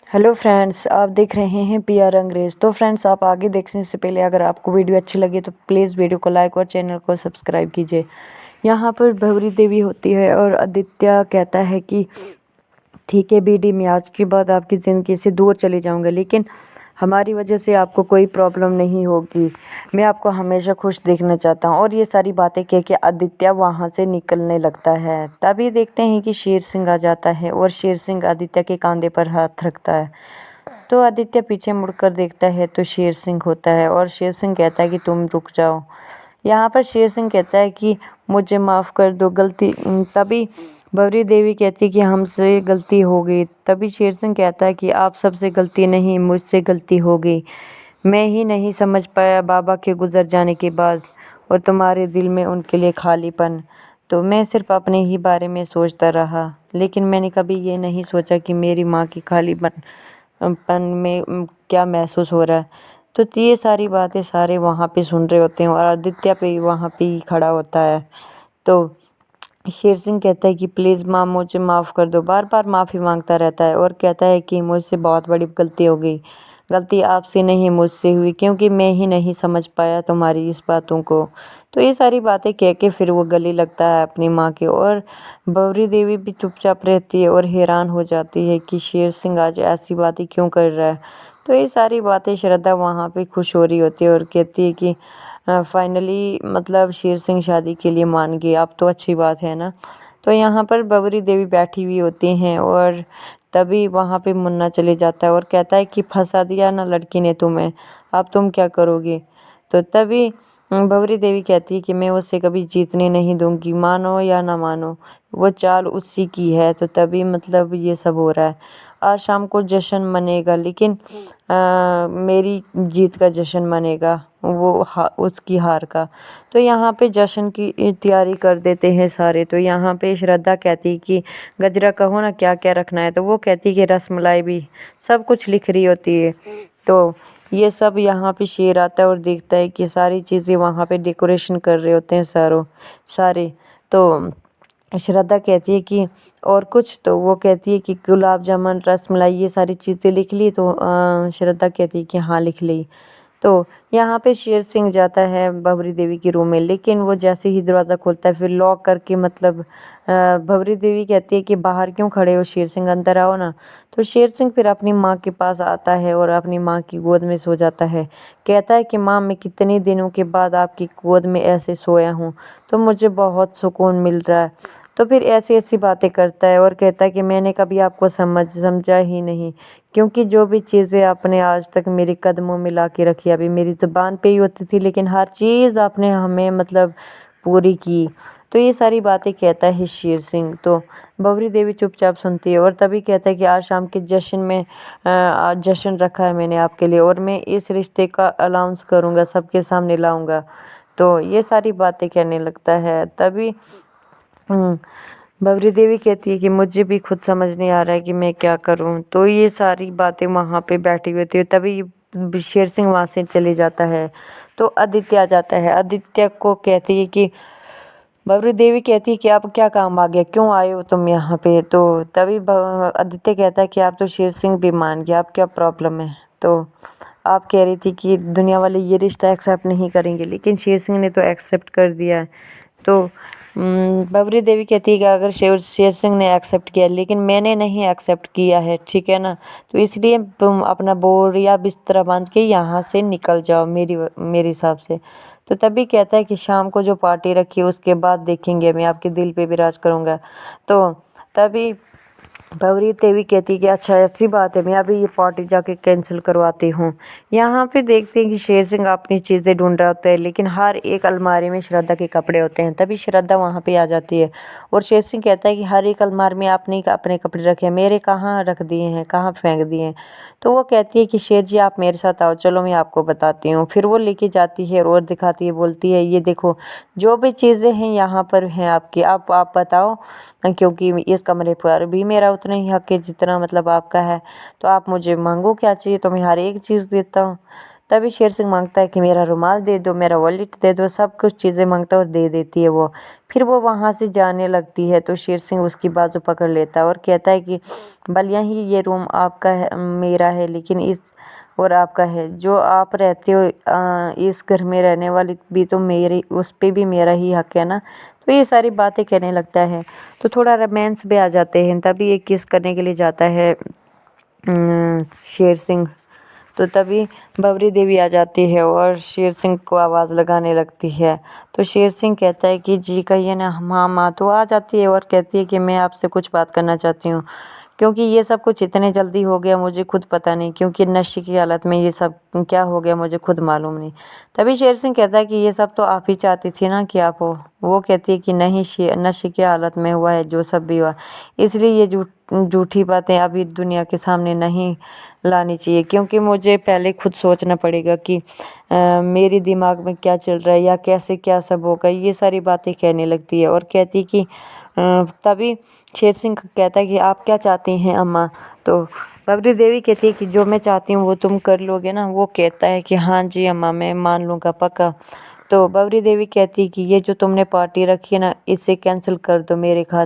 Hello friends, आप देख रहे हैं पीआर अंग्रेज। तो फ्रेंड्स, आप आगे देखने से पहले अगर आपको वीडियो अच्छी लगे तो प्लीज़ वीडियो को लाइक और चैनल को सब्सक्राइब कीजिए। यहाँ पर भवरी देवी होती है और आदित्य कहता है कि ठीक है बीडी, मैं आज के बाद आपकी ज़िंदगी से दूर चले जाऊँगा, लेकिन हमारी वजह से आपको कोई प्रॉब्लम नहीं होगी। मैं आपको हमेशा खुश देखना चाहता हूँ। और ये सारी बातें कह के आदित्य वहाँ से निकलने लगता है। तभी देखते हैं कि शेर सिंह आ जाता है और शेर सिंह आदित्य के कंधे पर हाथ रखता है। तो आदित्य पीछे मुड़कर देखता है तो शेर सिंह होता है और शेर सिंह कहता है कि तुम रुक जाओ। यहाँ पर शेर सिंह कहता है कि मुझे माफ़ कर दो, गलती। तभी भवरी देवी कहती कि हमसे गलती हो गई। तभी शेर सिंह कहता है कि आप सबसे गलती नहीं, मुझसे गलती हो गई। मैं ही नहीं समझ पाया बाबा के गुजर जाने के बाद और तुम्हारे दिल में उनके लिए खालीपन। तो मैं सिर्फ अपने ही बारे में सोचता रहा, लेकिन मैंने कभी ये नहीं सोचा कि मेरी माँ की खालीपन में क्या महसूस हो रहा है। तो ये सारी बातें सारे वहाँ पे सुन रहे होते हैं और आदित्य पे वहाँ पे ही खड़ा होता है। तो शेर सिंह कहता है कि प्लीज़ माँ, मुझे माफ़ कर दो। बार बार माफ़ी मांगता रहता है और कहता है कि मुझसे बहुत बड़ी गलती हो गई। गलती आपसे नहीं, मुझसे हुई, क्योंकि मैं ही नहीं समझ पाया तुम्हारी इस बातों को। तो ये सारी बातें कह के फिर वो गले लगता है अपनी माँ के। और भवरी देवी भी चुपचाप रहती है और हैरान हो जाती है कि शेर सिंह आज ऐसी बातें क्यों कर रहा है। तो ये सारी बातें श्रद्धा वहाँ पे खुश हो रही होती है और कहती है कि फाइनली मतलब शेर सिंह शादी के लिए मान गए, अब तो अच्छी बात है ना। तो यहाँ पर भवरी देवी बैठी हुई होती हैं और तभी वहाँ पे मुन्ना चले जाता है और कहता है कि फंसा दिया ना लड़की ने तुम्हें, अब तुम क्या करोगे। तो तभी भवरी देवी कहती है कि मैं उसे कभी जीतने नहीं दूंगी, मानो या ना मानो, वो चाल उसी की है। तो तभी मतलब ये सब हो रहा है। आज शाम को जश्न मनेगा, लेकिन मेरी जीत का जश्न मनेगा, वो उसकी हार का। तो यहाँ पे जश्न की तैयारी कर देते हैं सारे। तो यहाँ पे श्रद्धा कहती है कि गजरा कहो ना क्या क्या रखना है। तो वो कहती है कि रसमलाई भी, सब कुछ लिख रही होती है। तो ये सब यहाँ पे शेर आता है और देखता है कि सारी चीज़ें वहाँ पे डेकोरेशन कर रहे होते हैं सारे। तो श्रद्धा कहती है कि और कुछ। तो वो कहती है कि गुलाब जामुन, रसमलाई, ये सारी चीज़ें लिख ली। तो श्रद्धा कहती है कि हाँ लिख ली। तो यहाँ पे शेर सिंह जाता है भवरी देवी के रूम में, लेकिन वो जैसे ही दरवाज़ा खोलता है फिर लॉक करके मतलब भवरी देवी कहती है कि बाहर क्यों खड़े हो शेर सिंह, अंदर आओ ना। तो शेर सिंह फिर अपनी माँ के पास आता है और अपनी माँ की गोद में सो जाता है। कहता है कि माँ, मैं कितने दिनों के बाद आपकी गोद में ऐसे सोया हूँ, तो मुझे बहुत सुकून मिल रहा है। तो फिर ऐसी ऐसी बातें करता है और कहता है कि मैंने कभी आपको समझा ही नहीं, क्योंकि जो भी चीज़ें आपने आज तक मेरे कदमों में ला के रखी, अभी मेरी ज़ुबान पे ही होती थी, लेकिन हर चीज़ आपने हमें मतलब पूरी की। तो ये सारी बातें कहता है शेर सिंह। तो भवरी देवी चुपचाप सुनती है और तभी कहता है कि आज शाम के जश्न में आज जश्न रखा है मैंने आपके लिए और मैं इस रिश्ते का अनाउंस करूँगा, सबके सामने लाऊंगा। तो ये सारी बातें कहने लगता है। तभी भवरी देवी कहती है कि मुझे भी खुद समझ नहीं आ रहा है कि मैं क्या करूं। तो ये सारी बातें वहाँ पे बैठी हुई होती है। तभी शेर सिंह वहाँ से चले जाता है। तो आदित्य आ जाता है। आदित्य को कहती है कि भवरी देवी कहती है कि अब क्या काम आ गया, क्यों आए हो तुम यहाँ पे। तो तभी आदित्य कहता है कि आप तो शेर सिंह भी मान गया, अब क्या प्रॉब्लम है। तो आप कह रही थी कि दुनिया वाले ये रिश्ता एक्सेप्ट नहीं करेंगे, लेकिन शेर सिंह ने तो एक्सेप्ट कर दिया है। तो बबरी देवी कहती है कि अगर शेर सिंह ने एक्सेप्ट किया, लेकिन मैंने नहीं एक्सेप्ट किया है, ठीक है ना। तो इसलिए तुम अपना बोरिया बिस्तरा बांध के यहाँ से निकल जाओ मेरे हिसाब से। तो तभी कहता है कि शाम को जो पार्टी रखी है उसके बाद देखेंगे, मैं आपके दिल पे भी राज करूँगा। तो तभी भवरी देवी कहती है कि अच्छा ऐसी बात है, मैं अभी ये पार्टी जाके कैंसिल करवाती हूँ। यहाँ पे देखते हैं कि शेर सिंह अपनी चीज़ें ढूंढ रहा होता है, लेकिन हर एक अलमारी में श्रद्धा के कपड़े होते हैं। तभी श्रद्धा वहाँ पे आ जाती है और शेर सिंह कहता है कि हर एक अलमारी में आपने अपने कपड़े रखे हैं, मेरे कहाँ रख दिए हैं, कहाँ फेंक दिए हैं। तो वो कहती है कि शेर जी आप मेरे साथ आओ, चलो मैं आपको बताती हूँ। फिर वो लेके जाती है और दिखाती है, बोलती है ये देखो जो भी चीज़ें हैं यहाँ पर हैं आपकी, आप बताओ, क्योंकि इस कमरे पर भी मेरा उतना ही हक है जितना मतलब आपका है। तो आप मुझे मांगो क्या चाहिए, तो मैं हर एक चीज़ देता हूँ। तभी शेर सिंह मांगता है कि मेरा रुमाल दे दो, मेरा वॉलेट दे दो, सब कुछ चीज़ें मांगता है और दे देती है वो। फिर वो वहाँ से जाने लगती है तो शेर सिंह उसकी बाजू पकड़ लेता है और कहता है कि भले ही ये रूम आपका है, मेरा है, लेकिन इस और आपका है, जो आप रहते हो इस घर में रहने वाली भी तो मेरी, उस पे भी मेरा ही हक है ना। तो ये सारी बातें कहने लगता है, तो थोड़ा रोमांस भी आ जाते हैं। तभी ये किस करने के लिए जाता है शेर सिंह, तो तभी बवरी देवी आ जाती है और शेर सिंह को आवाज़ लगाने लगती है। तो शेर सिंह कहता है कि जी कहिए ना। हाँ माँ, तो आ जाती है और कहती है कि मैं आपसे कुछ बात करना चाहती हूँ, क्योंकि ये सब कुछ इतने जल्दी हो गया मुझे खुद पता नहीं, क्योंकि नशे की हालत में ये सब क्या हो गया मुझे खुद मालूम नहीं। तभी शेर सिंह कहता है कि ये सब तो आप ही चाहती थी ना कि आप हो। वो कहती है कि नहीं, नशे की हालत में हुआ है जो सब भी हुआ, इसलिए ये झूठी बातें अभी दुनिया के सामने नहीं लानी चाहिए, क्योंकि मुझे पहले खुद सोचना पड़ेगा कि मेरे दिमाग में क्या चल रहा है या कैसे क्या सब होगा। ये सारी बातें कहने लगती है और कहती कि तभी शेर सिंह कहता है कि आप क्या चाहती हैं अम्मा। तो बबरी देवी कहती है कि जो मैं चाहती हूँ वो तुम कर लोगे ना। वो कहता है कि हाँ जी अम्मा, मैं मान लूँगा पक्का। तो बबरी देवी कहती है कि ये जो तुमने पार्टी रखी है ना, इसे कैंसिल कर दो मेरे खाते